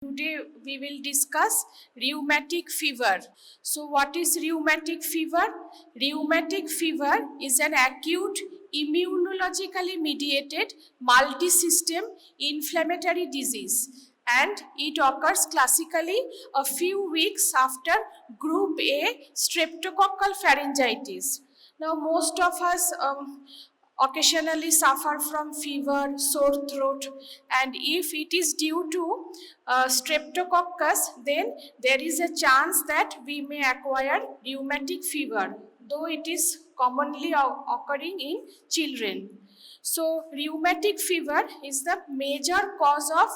Today we will discuss rheumatic fever. So what is rheumatic fever? Rheumatic fever is an acute immunologically mediated multi-system inflammatory disease, and it occurs classically a few weeks after group A streptococcal pharyngitis. Now most of us occasionally suffer from fever, sore throat, and if it is due to streptococcus, then there is a chance that we may acquire rheumatic fever, though it is commonly occurring in children. So rheumatic fever is the major cause of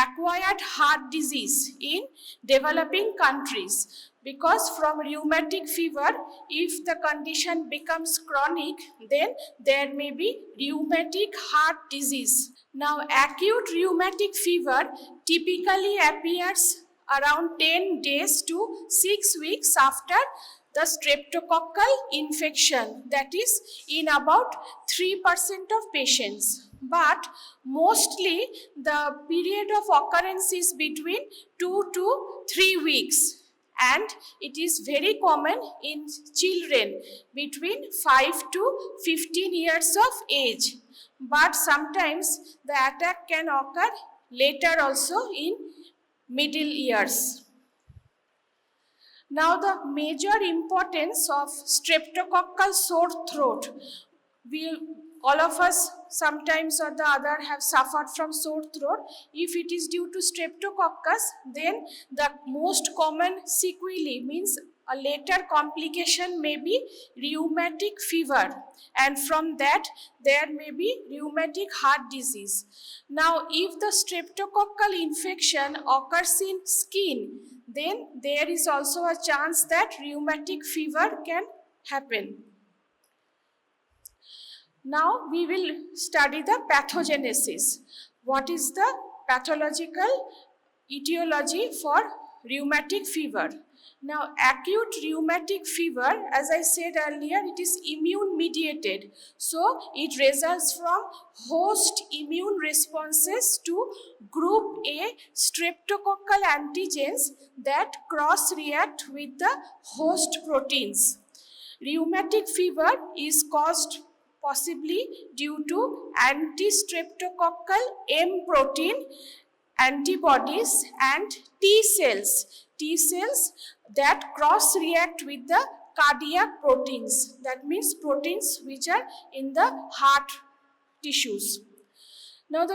acquired heart disease in developing countries, because from rheumatic fever, if the condition becomes chronic, then there may be rheumatic heart disease. Now acute rheumatic fever typically appears around 10 days to 6 weeks after the streptococcal infection, that is in about 3% of patients. But mostly the period of occurrence is between 2 to 3 weeks, and it is very common in children between 5 to 15 years of age. But sometimes the attack can occur later also in middle years. Now the major importance of streptococcal sore throat. All of us sometimes or the other have suffered from sore throat. If it is due to streptococcus, then the most common sequelae, means a later complication, may be rheumatic fever, and from that there may be rheumatic heart disease. Now if the streptococcal infection occurs in skin, then there is also a chance that rheumatic fever can happen. Now we will study the pathogenesis. What is the pathological etiology for rheumatic fever? Now acute rheumatic fever, as I said earlier, it is immune mediated. So it results from host immune responses to group A streptococcal antigens that cross react with the host proteins. Rheumatic fever is caused possibly due to anti-streptococcal M protein antibodies and T cells that cross react with the cardiac proteins, that means proteins which are in the heart tissues. Now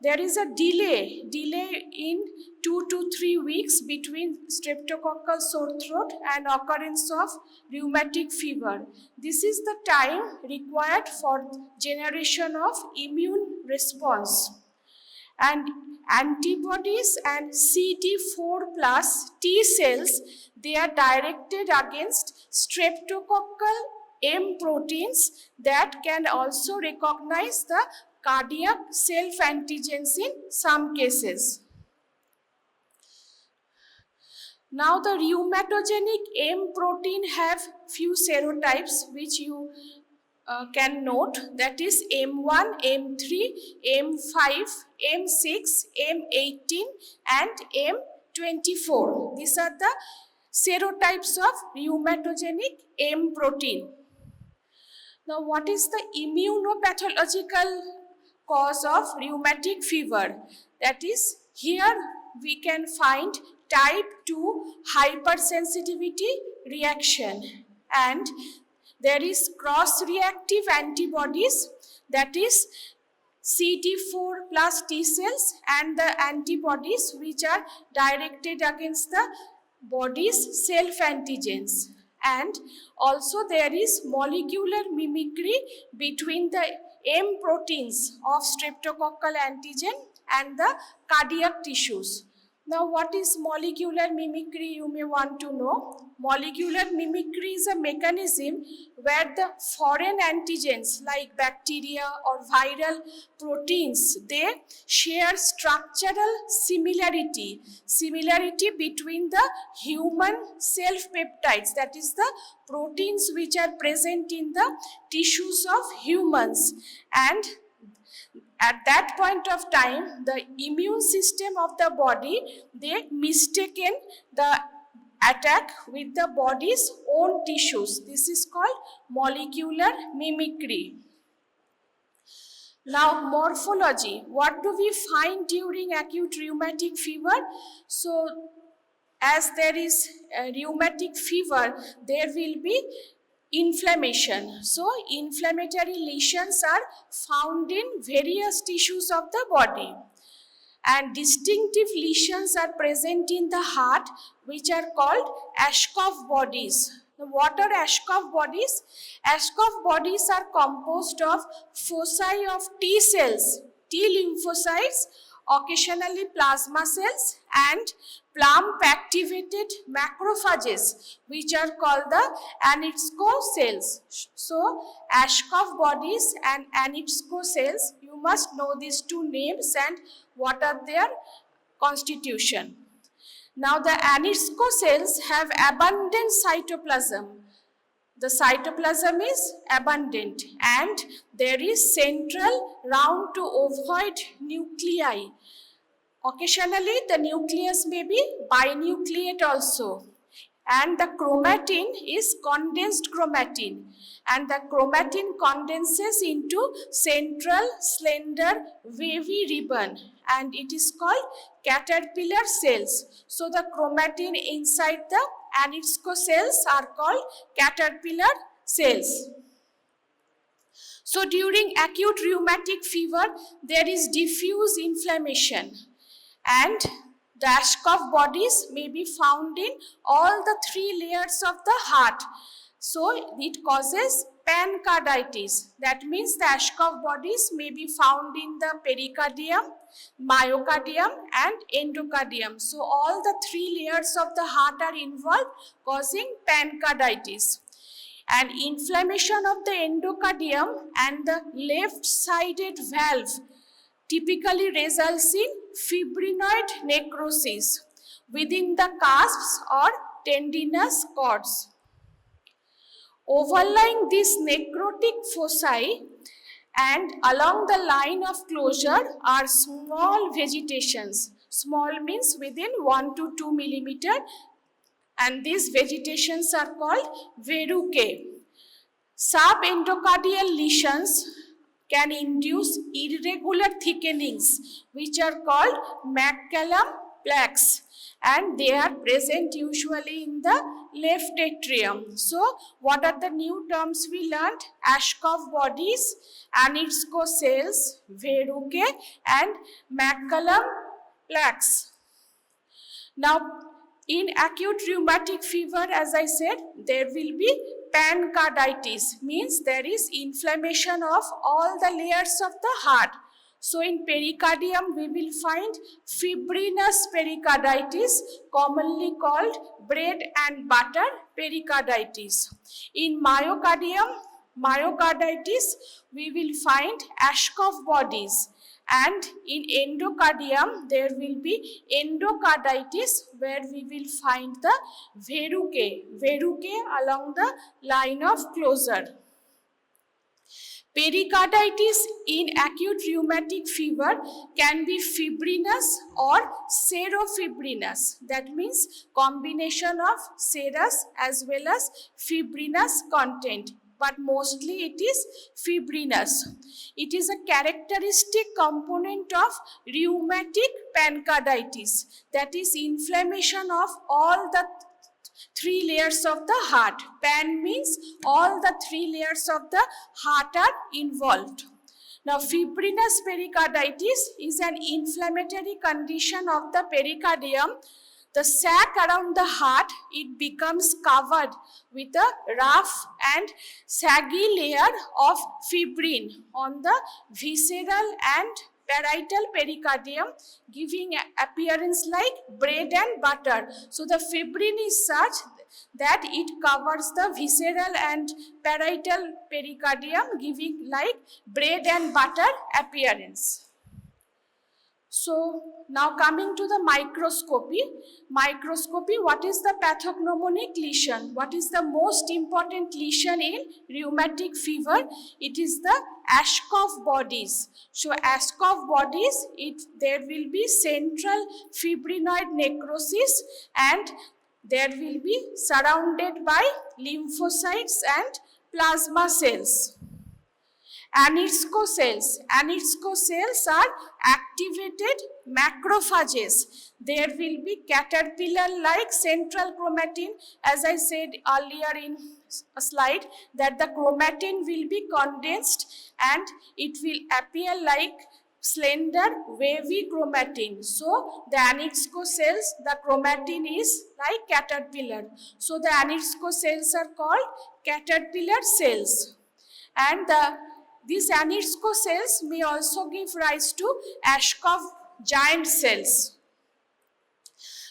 there is a delay in 2 to 3 weeks between streptococcal sore throat and occurrence of rheumatic fever. This is the time required for generation of immune response. And antibodies and CD4 plus T cells, they are directed against streptococcal M proteins that can also recognize the cardiac self-antigens in some cases. Now the rheumatogenic M protein have few serotypes which you can note, that is M1, M3, M5, M6, M18 and M24. These are the serotypes of rheumatogenic M protein. Now what is the immunopathological cause of rheumatic fever? That is, here we can find type 2 hypersensitivity reaction, and there is cross-reactive antibodies, that is CD4 plus T cells and the antibodies which are directed against the body's self-antigens. And also there is molecular mimicry between the M proteins of streptococcal antigen and the cardiac tissues. Now what is molecular mimicry, you may want to know. Molecular mimicry is a mechanism where the foreign antigens like bacteria or viral proteins, they share structural similarity between the human self-peptides, that is the proteins which are present in the tissues of humans, At that point of time, the immune system of the body, they mistaken the attack with the body's own tissues. This is called molecular mimicry. Now, morphology. What do we find during acute rheumatic fever? So, as there is a rheumatic fever, there will be inflammation. So, inflammatory lesions are found in various tissues of the body. And distinctive lesions are present in the heart, which are called Ashkoff bodies. What are Ashkoff bodies? Ashkoff bodies are composed of foci of T cells, T lymphocytes, occasionally plasma cells, and plump-activated macrophages, which are called the Anitsko cells. So, Ashkoff bodies and Anitsko cells, you must know these two names and what are their constitution. Now, the Anitsko cells have abundant cytoplasm. The cytoplasm is abundant and there is central round to ovoid nuclei. Occasionally, the nucleus may be binucleate also. And the chromatin is condensed chromatin. And the chromatin condenses into central, slender, wavy ribbon. And it is called caterpillar cells. So, the chromatin inside the Anitsko cells are called caterpillar cells. So, during acute rheumatic fever, there is diffuse inflammation. And the Ashkoff bodies may be found in all the three layers of the heart. So, it causes pancarditis. That means the Ashkoff bodies may be found in the pericardium, myocardium and endocardium. So, all the three layers of the heart are involved, causing pancarditis. And inflammation of the endocardium and the left-sided valve typically results in fibrinoid necrosis within the cusps or tendinous cords. Overlying these necrotic foci and along the line of closure are small vegetations. Small means within 1 to 2 millimeter, and these vegetations are called verrucae. Subendocardial lesions can induce irregular thickenings, which are called McCallum plaques, and they are present usually in the left atrium. So, what are the new terms we learned? Ashkoff bodies, Anitsko cells, verrucae, and McCallum plaques. Now, in acute rheumatic fever, as I said, there will be pancarditis, means there is inflammation of all the layers of the heart. So, in pericardium, we will find fibrinous pericarditis, commonly called bread and butter pericarditis. In myocardium, myocarditis, we will find Ashkoff bodies. And in endocardium, there will be endocarditis, where we will find the verrucae along the line of closure. Pericarditis in acute rheumatic fever can be fibrinous or serofibrinous. That means combination of serous as well as fibrinous content, but mostly it is fibrinous. It is a characteristic component of rheumatic pancarditis, that is inflammation of all the three layers of the heart. Pan means all the three layers of the heart are involved. Now, fibrinous pericarditis is an inflammatory condition of the pericardium. The sac around the heart, it becomes covered with a rough and saggy layer of fibrin on the visceral and parietal pericardium, giving appearance like bread and butter. So, the fibrin is such that it covers the visceral and parietal pericardium, giving like bread and butter appearance. So now coming to the microscopy. Microscopy, what is the pathognomonic lesion? What is the most important lesion in rheumatic fever? It is the Ashkoff bodies. So Ashkoff bodies, there will be central fibrinoid necrosis and there will be surrounded by lymphocytes and plasma cells. Anitsko cells. Anitsko cells are activated macrophages. There will be caterpillar-like central chromatin. As I said earlier in a slide, that the chromatin will be condensed and it will appear like slender wavy chromatin. So the Anitsko cells, the chromatin is like caterpillar. So the Anitsko cells are called caterpillar cells. And these Anitsko cells may also give rise to Ashkoff giant cells.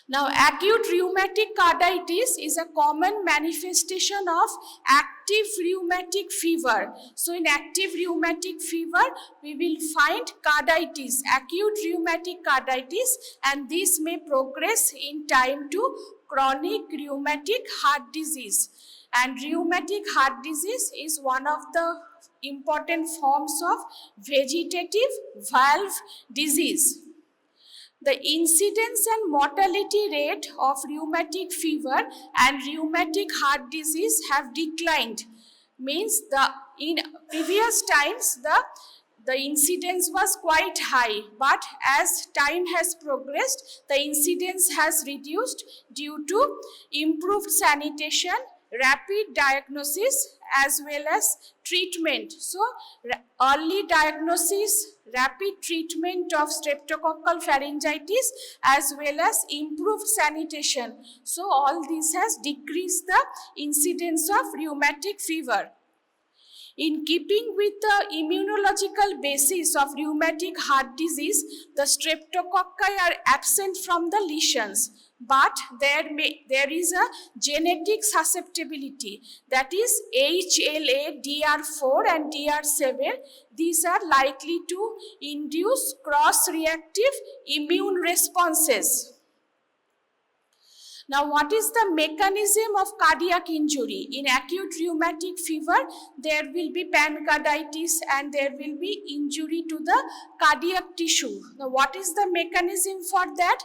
Now, acute rheumatic carditis is a common manifestation of active rheumatic fever. So, in active rheumatic fever, we will find carditis, acute rheumatic carditis, and this may progress in time to chronic rheumatic heart disease. And rheumatic heart disease is one of the important forms of vegetative valve disease. The incidence and mortality rate of rheumatic fever and rheumatic heart disease have declined. Means in previous times the incidence was quite high, but as time has progressed, the incidence has reduced due to improved sanitation, rapid diagnosis as well as treatment. So early diagnosis, rapid treatment of streptococcal pharyngitis as well as improved sanitation. So all this has decreased the incidence of rheumatic fever. In keeping with the immunological basis of rheumatic heart disease, the streptococci are absent from the lesions. But there is a genetic susceptibility, that is HLA, DR4 and DR7. These are likely to induce cross-reactive immune responses. Now, what is the mechanism of cardiac injury? In acute rheumatic fever, there will be pancarditis and there will be injury to the cardiac tissue. Now, what is the mechanism for that?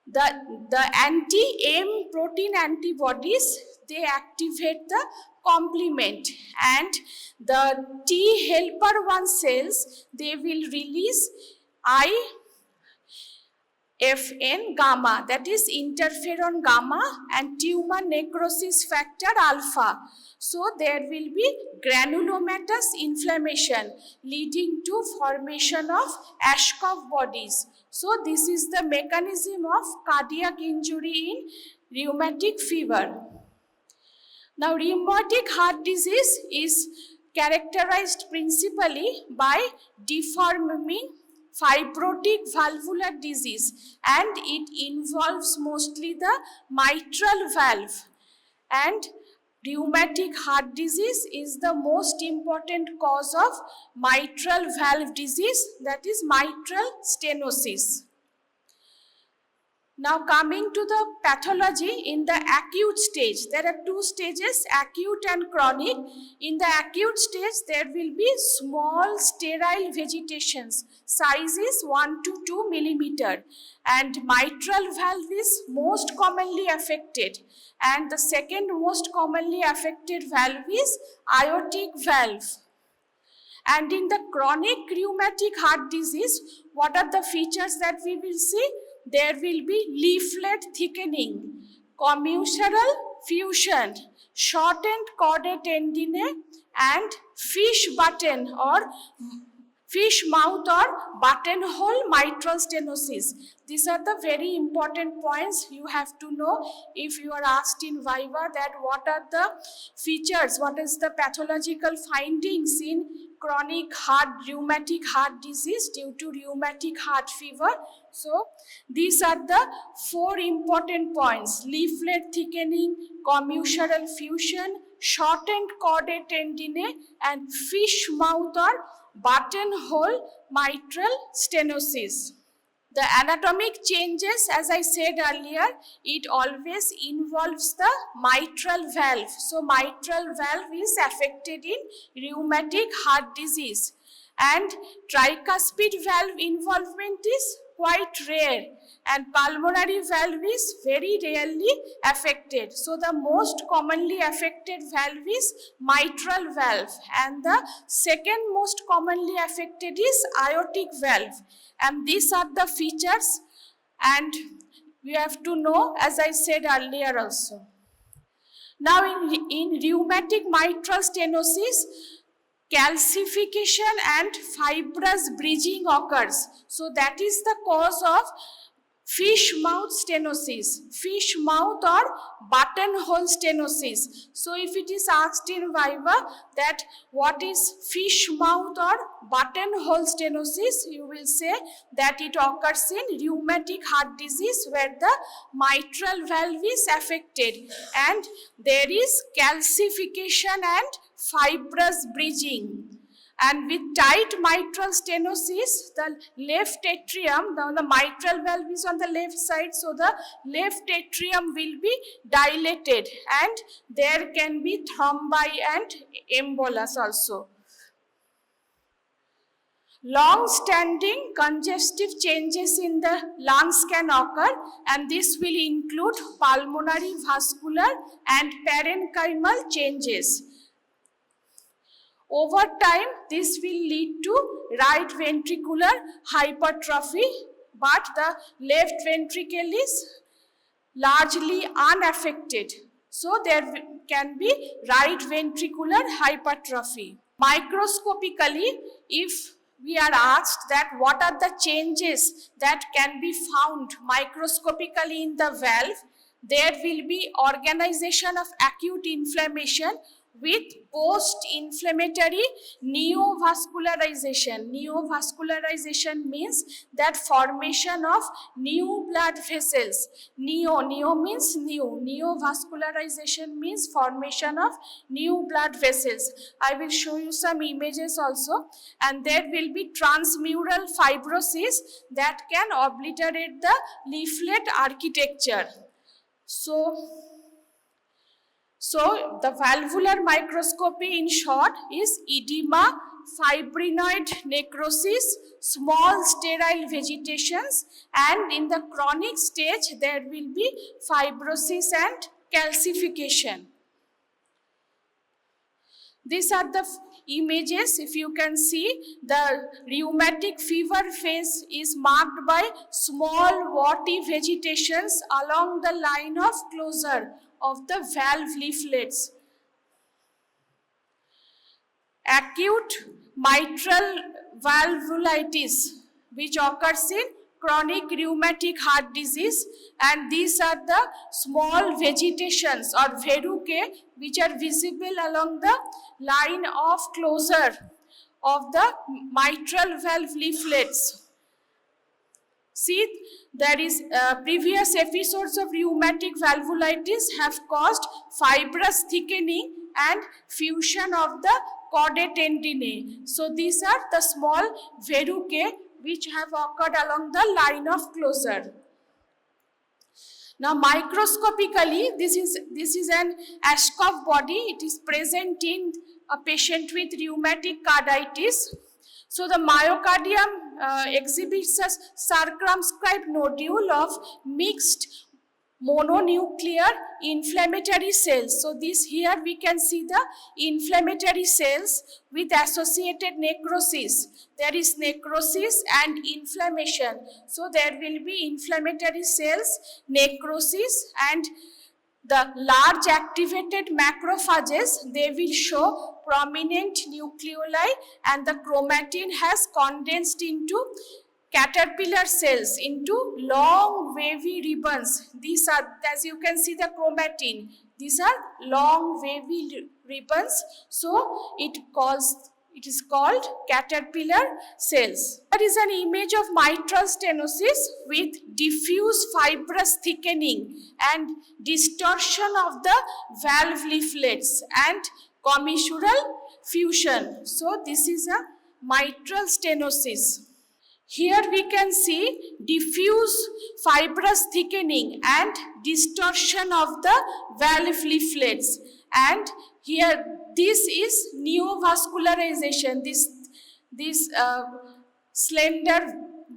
The anti-M protein antibodies, they activate the complement, and the T helper 1 cells, they will release IFN gamma, that is interferon gamma, and tumor necrosis factor alpha. So there will be granulomatous inflammation leading to formation of Ashkoff bodies. So this is the mechanism of cardiac injury in rheumatic fever. Now, rheumatic heart disease is characterized principally by deforming fibrotic valvular disease, and it involves mostly the mitral valve. And rheumatic heart disease is the most important cause of mitral valve disease, that is mitral stenosis. Now coming to the pathology in the acute stage, there are two stages, acute and chronic. In the acute stage, there will be small sterile vegetations, size is 1 to 2 millimeter, and mitral valve is most commonly affected. And the second most commonly affected valve is aortic valve. And in the chronic rheumatic heart disease, what are the features that we will see? There will be leaflet thickening, commissural fusion, shortened chordae tendineae, and fish button or fish mouth or buttonhole mitral stenosis. These are the very important points you have to know if you are asked in Viva, that what are the features, what is the pathological findings in chronic rheumatic heart disease due to rheumatic heart fever. So these are the 4 important points: leaflet thickening, commissural fusion, shortened chordae tendineae, and fish mouth or buttonhole mitral stenosis. The anatomic changes, as I said earlier, it always involves the mitral valve. So mitral valve is affected in rheumatic heart disease, and tricuspid valve involvement is quite rare, and pulmonary valve is very rarely affected. So the most commonly affected valve is mitral valve, and the second most commonly affected is aortic valve. And these are the features, and you have to know, as I said earlier also. Now in rheumatic mitral stenosis, calcification and fibrous bridging occurs. So that is the cause of fish mouth stenosis, fish mouth or buttonhole stenosis. So if it is asked in Viva that what is fish mouth or buttonhole stenosis, you will say that it occurs in rheumatic heart disease where the mitral valve is affected and there is calcification and fibrous bridging. And with tight mitral stenosis, the left atrium, the mitral valve is on the left side, so the left atrium will be dilated and there can be thrombi and embolus also. Long-standing congestive changes in the lungs can occur, and this will include pulmonary, vascular and parenchymal changes. Over time, this will lead to right ventricular hypertrophy, but the left ventricle is largely unaffected. So there can be right ventricular hypertrophy. Microscopically, if we are asked that what are the changes that can be found microscopically in the valve, there will be organization of acute inflammation with post-inflammatory neovascularization. Neovascularization means that formation of new blood vessels. Neo means new. Neovascularization means formation of new blood vessels. I will show you some images also. And there will be transmural fibrosis that can obliterate the leaflet architecture. So the valvular microscopy in short is edema, fibrinoid necrosis, small sterile vegetations, and in the chronic stage there will be fibrosis and calcification. These are the images. If you can see, the rheumatic fever phase is marked by small warty vegetations along the line of closure of the valve leaflets. Acute mitral valvulitis, which occurs in chronic rheumatic heart disease, and these are the small vegetations or verrucae which are visible along the line of closure of the mitral valve leaflets. See, there is previous episodes of rheumatic valvulitis have caused fibrous thickening and fusion of the chordae tendineae. So these are the small verrucae which have occurred along the line of closure. Now microscopically, this is an Ashkoff body. It is present in a patient with rheumatic carditis. So the myocardium exhibits a circumscribed nodule of mixed mononuclear inflammatory cells. So this here we can see the inflammatory cells with associated necrosis. There is necrosis and inflammation. So there will be inflammatory cells, necrosis, and the large activated macrophages, they will show prominent nucleoli, and the chromatin has condensed into caterpillar cells into long wavy ribbons. These are, as you can see, the chromatin. These are long wavy ribbons. So it is called caterpillar cells. There is an image of mitral stenosis with diffuse fibrous thickening and distortion of the valve leaflets and commissural fusion. So this is a mitral stenosis. Here we can see diffuse fibrous thickening and distortion of the valve leaflets. And here this is neovascularization. This slender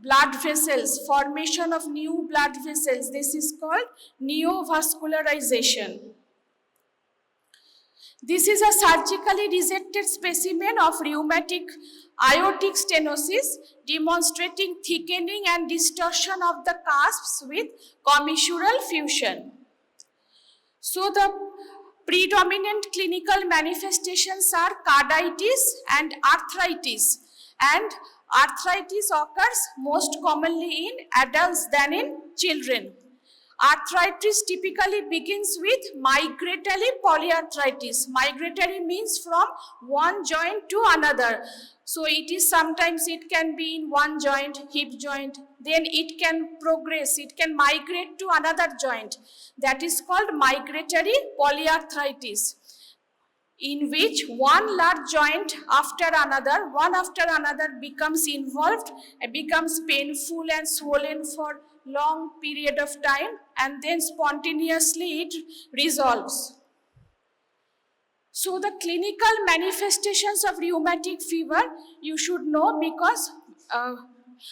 blood vessels, formation of new blood vessels. This is called neovascularization. This is a surgically resected specimen of rheumatic aortic stenosis demonstrating thickening and distortion of the cusps with commissural fusion. So the predominant clinical manifestations are carditis and arthritis, and arthritis occurs most commonly in adults than in children. Arthritis typically begins with migratory polyarthritis. Migratory means from one joint to another. So sometimes it can be in one joint, hip joint, then it can progress, it can migrate to another joint. That is called migratory polyarthritis, in which one large joint one after another becomes involved, becomes painful and swollen for long period of time, and then spontaneously it resolves. So the clinical manifestations of rheumatic fever you should know, because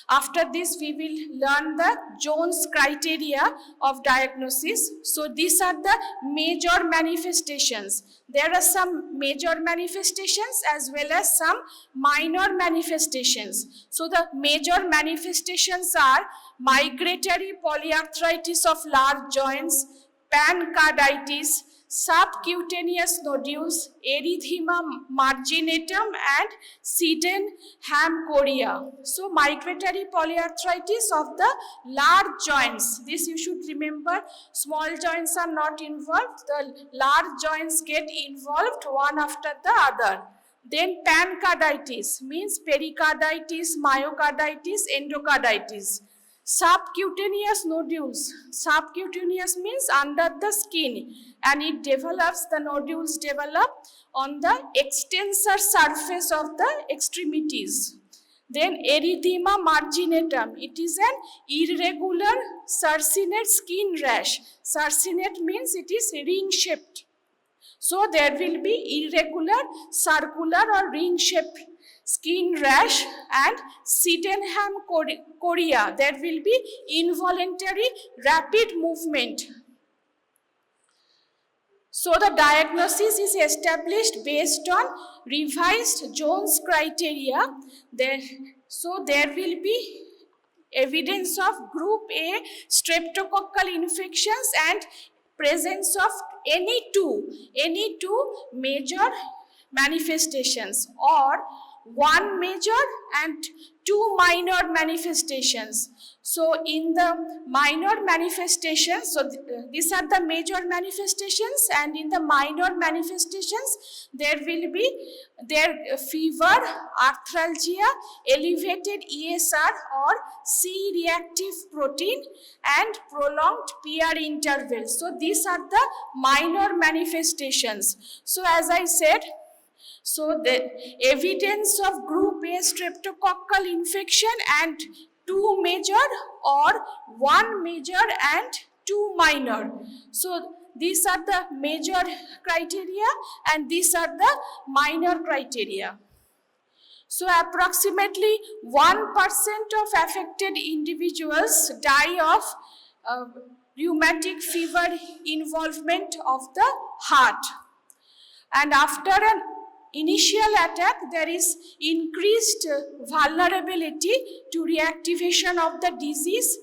after this we will learn the Jones criteria of diagnosis. So these are the major manifestations. There are some major manifestations as well as some minor manifestations. So the major manifestations are migratory polyarthritis of large joints, pancarditis, subcutaneous nodules, erythema marginatum, and Sydenham chorea. So migratory polyarthritis of the large joints. This you should remember. Small joints are not involved. The large joints get involved one after the other. Then pancarditis means pericarditis, myocarditis, endocarditis. Subcutaneous nodules. Subcutaneous means under the skin, and the nodules develop on the extensor surface of the extremities. Then erythema marginatum. It is an irregular sarcinate skin rash. Sarcinate means it is ring shaped. So there will be irregular, circular or ring shaped skin rash. And Sydenham chorea, there will be involuntary rapid movement. So the diagnosis is established based on revised Jones criteria. So there will be evidence of group A streptococcal infections and presence of any two major manifestations, or one major and two minor manifestations. So in the minor manifestations, so these are the major manifestations, and in the minor manifestations there will be fever, arthralgia, elevated ESR or C-reactive protein, and prolonged PR interval. So these are the minor manifestations. So as I said, so the evidence of group A streptococcal infection and two major or one major and two minor. So these are the major criteria and these are the minor criteria. So approximately 1% of affected individuals die of rheumatic fever involvement of the heart. And after an initial attack, there is increased vulnerability to reactivation of the disease,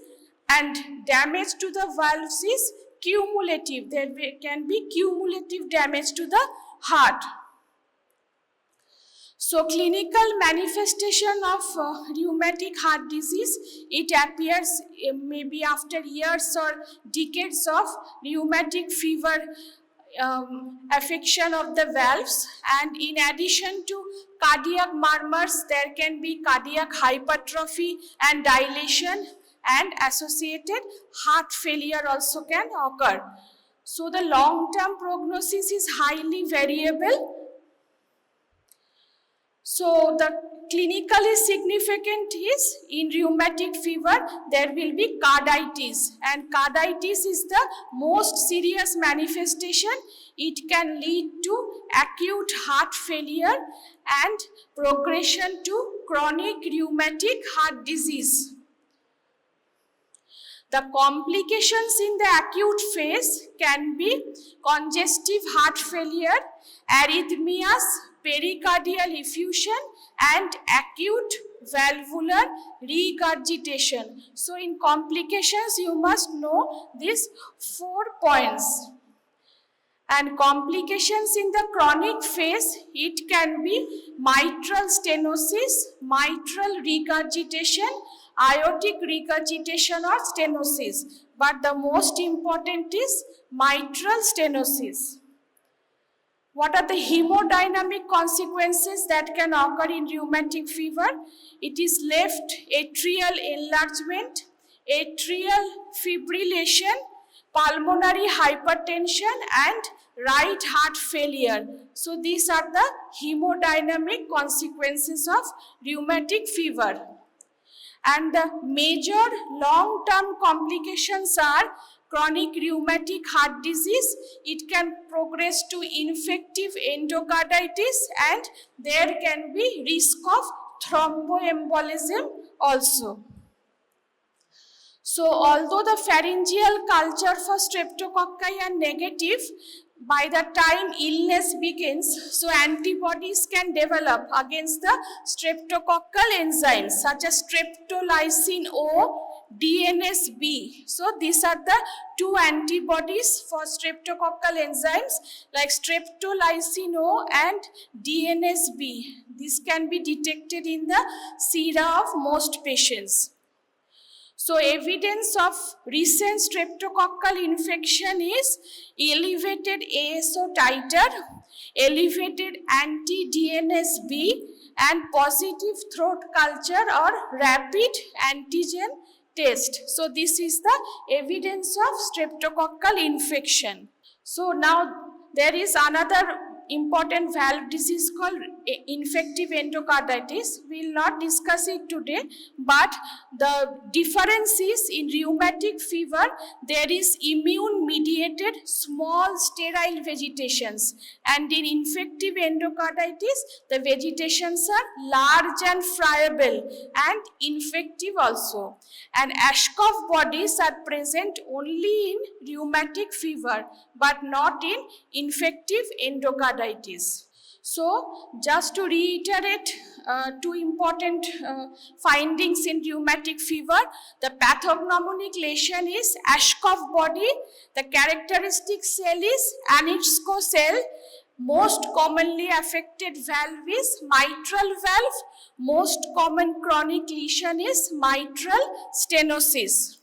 and damage to the valves is cumulative. There can be cumulative damage to the heart. So clinical manifestation of rheumatic heart disease, it appears maybe after years or decades of rheumatic fever affection of the valves, and in addition to cardiac murmurs, there can be cardiac hypertrophy and dilation, and associated heart failure also can occur. So the long-term prognosis is highly variable. So the clinically significant is in rheumatic fever there will be carditis, and carditis is the most serious manifestation. It can lead to acute heart failure and progression to chronic rheumatic heart disease. The complications in the acute phase can be congestive heart failure, arrhythmias, pericardial effusion, and acute valvular regurgitation. So in complications, you must know these 4 points. And complications in the chronic phase, it can be mitral stenosis, mitral regurgitation, aortic regurgitation or stenosis. But the most important is mitral stenosis. What are the hemodynamic consequences that can occur in rheumatic fever? It is left atrial enlargement, atrial fibrillation, pulmonary hypertension, and right heart failure. So these are the hemodynamic consequences of rheumatic fever. And the major long-term complications are chronic rheumatic heart disease. It can progress to infective endocarditis, and there can be risk of thromboembolism also. So although the pharyngeal culture for streptococci are negative, by the time illness begins, so antibodies can develop against the streptococcal enzymes such as streptolysin O, DNase B. So these are the 2 antibodies for streptococcal enzymes like streptolysin O and DNase B. This can be detected in the sera of most patients. So evidence of recent streptococcal infection is elevated ASO titer, elevated anti-DNase B, and positive throat culture or rapid antigen test. So this is the evidence of streptococcal infection. So now there is another important valve disease called infective endocarditis. We will not discuss it today, but the difference is in rheumatic fever, there is immune mediated small sterile vegetations, and in infective endocarditis, the vegetations are large and friable and infective also. And Ashkoff bodies are present only in rheumatic fever, but not in infective endocarditis. So, just to reiterate 2 important findings in rheumatic fever, the pathognomonic lesion is Ashkoff body, the characteristic cell is Anitzko cell, most commonly affected valve is mitral valve, most common chronic lesion is mitral stenosis.